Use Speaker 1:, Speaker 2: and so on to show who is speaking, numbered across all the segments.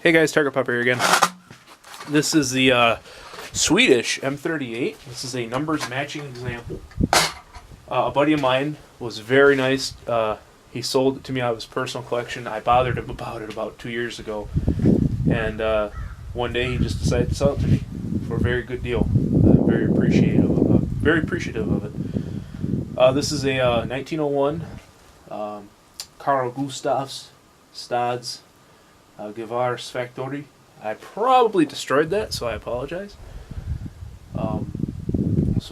Speaker 1: Hey guys, Targetpopper here again. This is the Swedish M38. This is a numbers matching example. A buddy of mine was very nice. He sold it to me out of his personal collection. I bothered him about it about 2 years ago. And one day he just decided to sell it to me for a very good deal. I'm very appreciative of it. This is a 1901 Carl Gustaf's Stads Gevärsfaktori. I probably destroyed that, so I apologize. So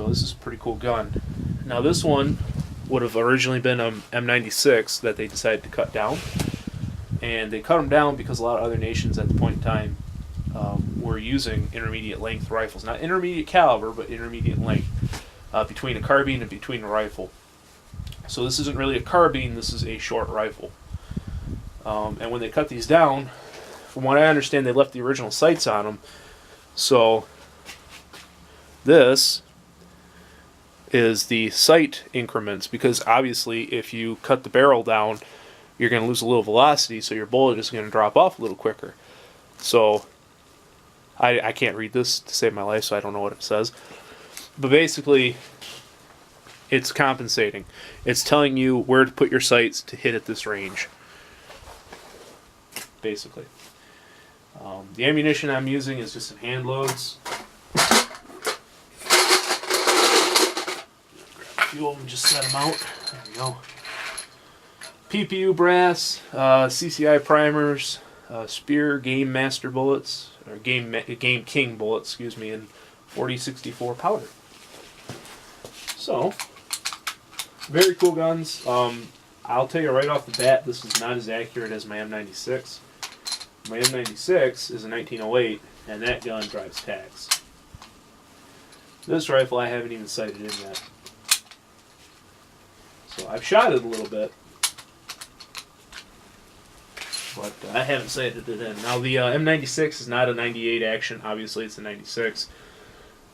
Speaker 1: this is a pretty cool gun. Now this one would have originally been an M96 that they decided to cut down. And they cut them down because a lot of other nations at the point in time were using intermediate length rifles. Not intermediate caliber, but intermediate length between a carbine and between a rifle. So this isn't really a carbine, this is a short rifle. And when they cut these down, from what I understand, they left the original sights on them. So this is the sight increments, because obviously if you cut the barrel down, you're going to lose a little velocity, so your bullet is going to drop off a little quicker. So I can't read this to save my life, so I don't know what it says. But basically, it's compensating. It's telling you where to put your sights to hit at this range. Basically. The ammunition I'm using is just some hand loads. Grab a few of them, just set them out. There we go. PPU brass, CCI primers, Spear Game Master bullets, or Game King bullets, excuse me, and 4064 powder. So, very cool guns. I'll tell you right off the bat, this is not as accurate as my M96. My M96 is a 1908, and that gun drives tags. This rifle I haven't even sighted in yet. So I've shot it a little bit, but I haven't sighted it in. Now the M96 is not a 98 action, obviously it's a 96.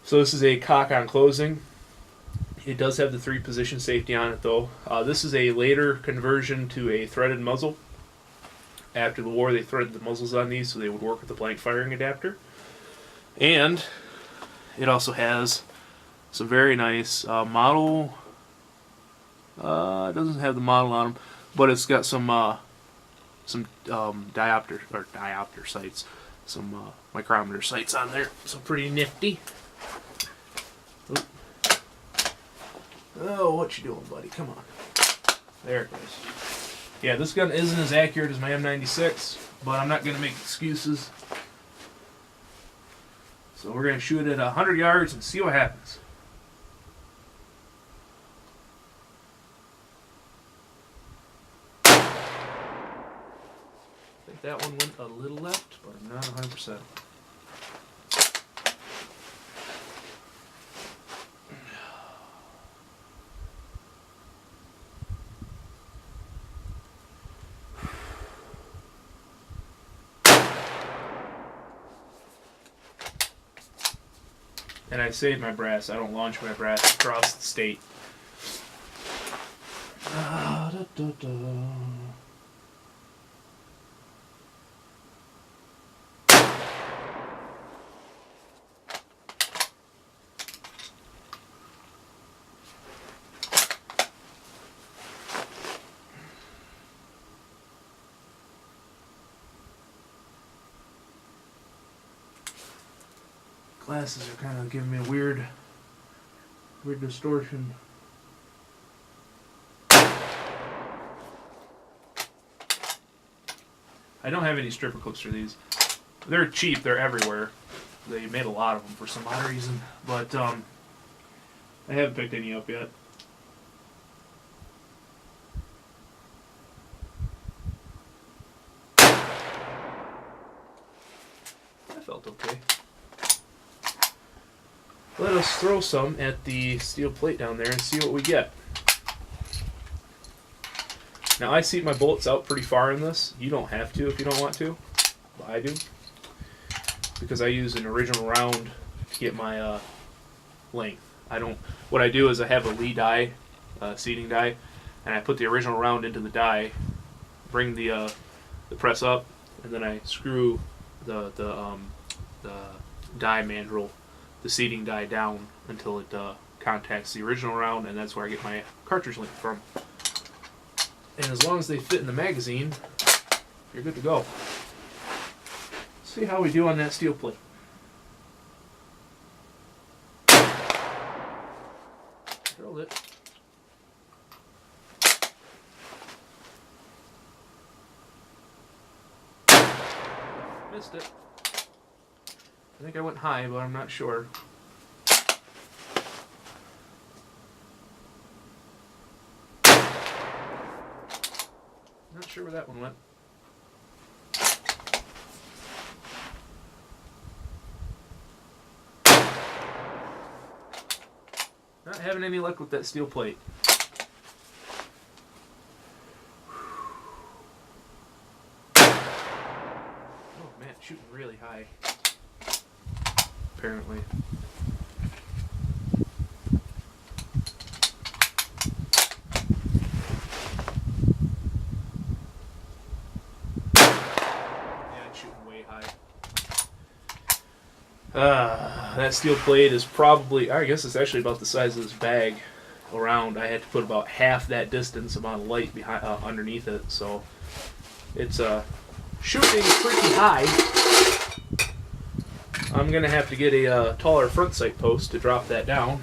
Speaker 1: So this is a cock on closing. It does have the 3-position safety on it though. This is a later conversion to a threaded muzzle. After the war, they threaded the muzzles on these so they would work with the blank firing adapter. And it also has some very nice model. It doesn't have the model on them, but it's got some diopter sights, some micrometer sights on there. So pretty nifty. Oop. Oh, what you doing, buddy? Come on. There it goes. Yeah, this gun isn't as accurate as my M96, but I'm not going to make excuses. So we're going to shoot it at 100 yards and see what happens. I think that one went a little left, but I'm not 100%. And I save my brass. I don't launch my brass across the state. Glasses are kind of giving me a weird distortion. I don't have any stripper clips for these. They're cheap, they're everywhere. They made a lot of them for some odd reason, but I haven't picked any up yet. That felt okay. Let us throw some at the steel plate down there and see what we get. Now I seat my bullets out pretty far in this. You don't have to if you don't want to, but I do. Because I use an original round to get my length. What I do is I have a Lee die, seating die, and I put the original round into the die, bring the press up, and then I screw the die mandrel, the seating die down until it contacts the original round, and that's where I get my cartridge length from. And as long as they fit in the magazine, you're good to go. See how we do on that steel plate. Drilled it. Missed it. I think I went high, but I'm not sure. Not sure where that one went. Not having any luck with that steel plate. Oh man, shooting really high. Apparently. That steel plate is probably, I guess it's actually about the size of this bag around. I had to put about half that distance amount of light behind underneath it, so it's shooting pretty high. I'm gonna have to get a taller front sight post to drop that down.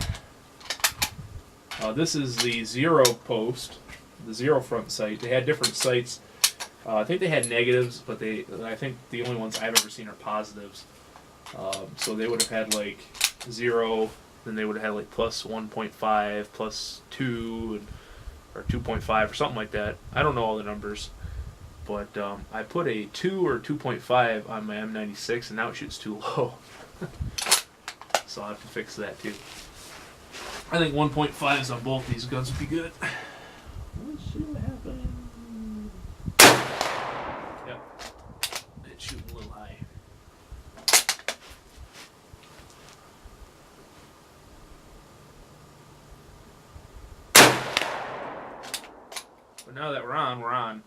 Speaker 1: This is the zero post, the zero front sight. They had different sights. I think they had negatives, but I think the only ones I've ever seen are positives. So they would have had like 0, then they would have had like plus 1.5, plus 2, or 2.5 or something like that. I don't know all the numbers, but I put a 2 or 2.5 on my M96 and now it shoots too low. So I'll have to fix that too. I think 1.5s on both these guns would be good. Let's see what happens. Yep, it's shooting a little high. But now that we're on, we're on.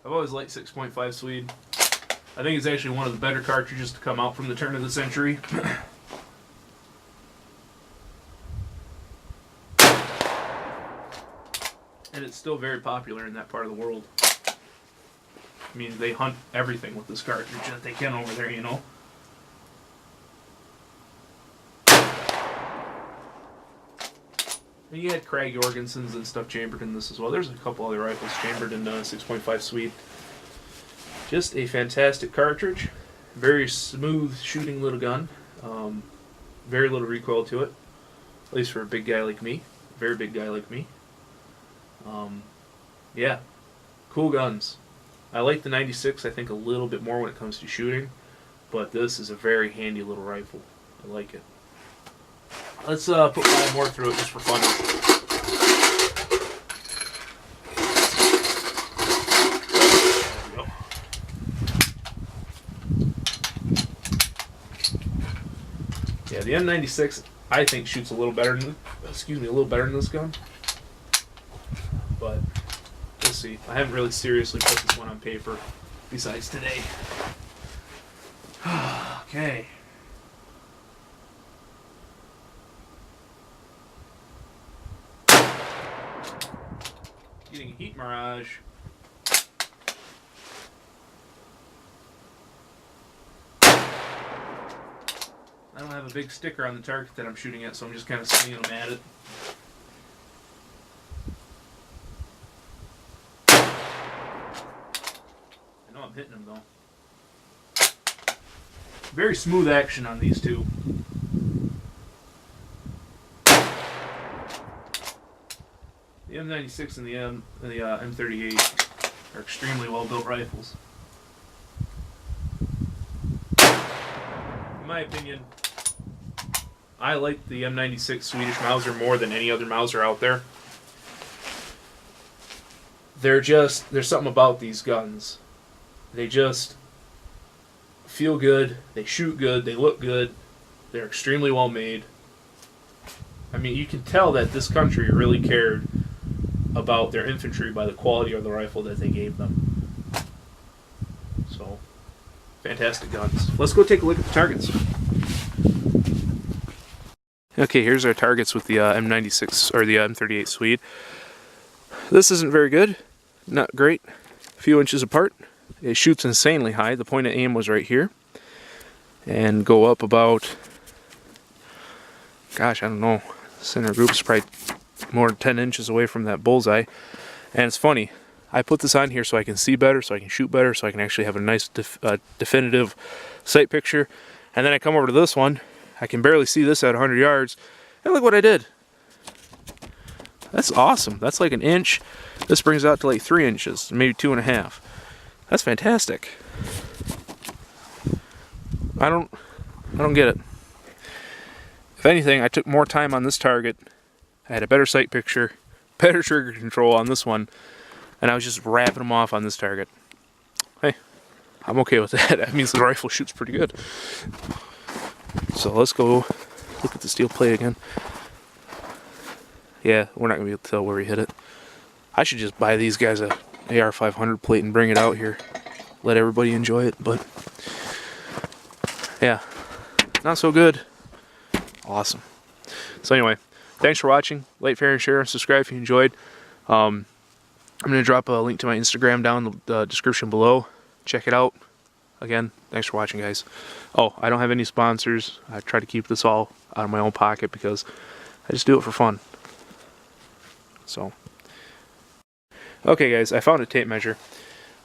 Speaker 1: I've always liked 6.5 Swede. I think it's actually one of the better cartridges to come out from the turn of the century. And it's still very popular in that part of the world. I mean, they hunt everything with this cartridge that they can over there, you know. And you had Craig Jorgensens and stuff chambered in this as well. There's a couple other rifles chambered in 6.5 Swede. Just a fantastic cartridge. Very smooth shooting little gun. Very little recoil to it. At least for a big guy like me. Very big guy like me. Yeah. Cool guns. I like the 96, I think, a little bit more when it comes to shooting. But this is a very handy little rifle. I like it. Let's put 5 more through it just for fun. There we go. Yeah, the M96 I think shoots a little better than this gun. But we'll see. I haven't really seriously put this one on paper besides today. Okay. Getting a heat mirage. I don't have a big sticker on the target that I'm shooting at, so I'm just kind of swinging them at it. I know I'm hitting them though. Very smooth action on these two. The M96 and the M38 are extremely well built rifles. In my opinion, I like the M96 Swedish Mauser more than any other Mauser out there. There's something about these guns. They just feel good, they shoot good, they look good, they're extremely well made. I mean, you can tell that this country really cared about their infantry by the quality of the rifle that they gave them. So, fantastic guns. Let's go take a look at the targets. Okay, here's our targets with the M96 or the M38 Swede. This isn't very good, not great. A few inches apart. It shoots insanely high. The point of aim was right here, and go up about, gosh, I don't know. Center group's probably more than 10 inches away from that bullseye. And it's funny, I put this on here so I can see better, so I can shoot better, so I can actually have a nice definitive sight picture. And then I come over to this one, I can barely see this at 100 yards, and look what I did. That's awesome. That's like an inch. This brings out to like 3 inches, maybe 2.5. That's fantastic. I don't get it. If anything, I took more time on this target. I had a better sight picture, better trigger control on this one, and I was just wrapping them off on this target. Hey, I'm okay with that. That means the rifle shoots pretty good. So let's go look at the steel plate again. Yeah, we're not going to be able to tell where we hit it. I should just buy these guys a AR-500 plate and bring it out here. Let everybody enjoy it, but yeah, not so good. Awesome. So anyway, thanks for watching. Like, share, and share, and subscribe if you enjoyed. I'm going to drop a link to my Instagram down in the description below. Check it out. Again, thanks for watching, guys. Oh, I don't have any sponsors. I try to keep this all out of my own pocket because I just do it for fun. So, okay, guys, I found a tape measure.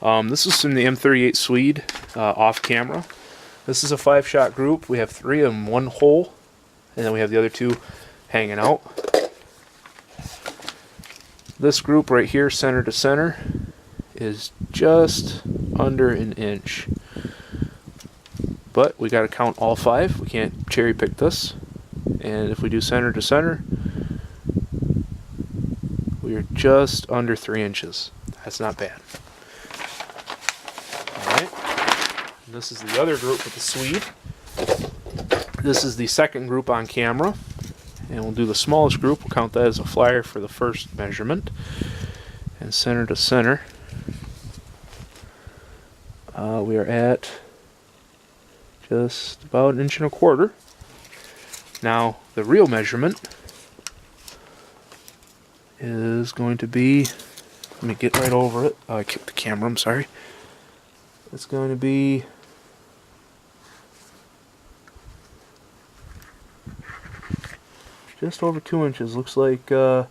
Speaker 1: This is from the M38 Swede, off camera. This is a 5-shot group. We have 3 in one hole, and then we have the other 2 hanging out. This group right here, center to center, is just under an inch. But we got to count all 5. We can't cherry pick this. And if we do center to center, we are just under 3 inches. That's not bad. Alright. This is the other group with the Swede. This is the second group on camera. And we'll do the smallest group. We'll count that as a flyer for the first measurement. And center to center, we are at just about 1.25 inches. Now, the real measurement is going to be, let me get right over it. Oh, I kicked the camera, I'm sorry. It's going to be just over 2 inches. Looks like 2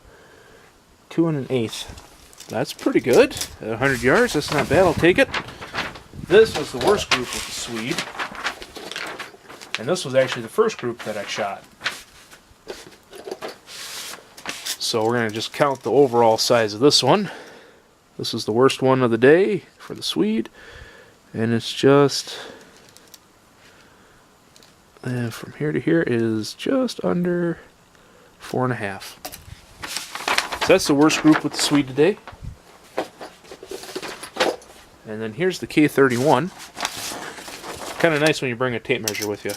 Speaker 1: 1/8. That's pretty good. At 100 yards, that's not bad. I'll take it. This was the worst group with the Swede. And this was actually the first group that I shot. So we're going to just count the overall size of this one. This is the worst one of the day for the Swede. And it's just, from here to here is just under 4.5. So that's the worst group with the Swede today. And then here's the K31. Kind of nice when you bring a tape measure with you.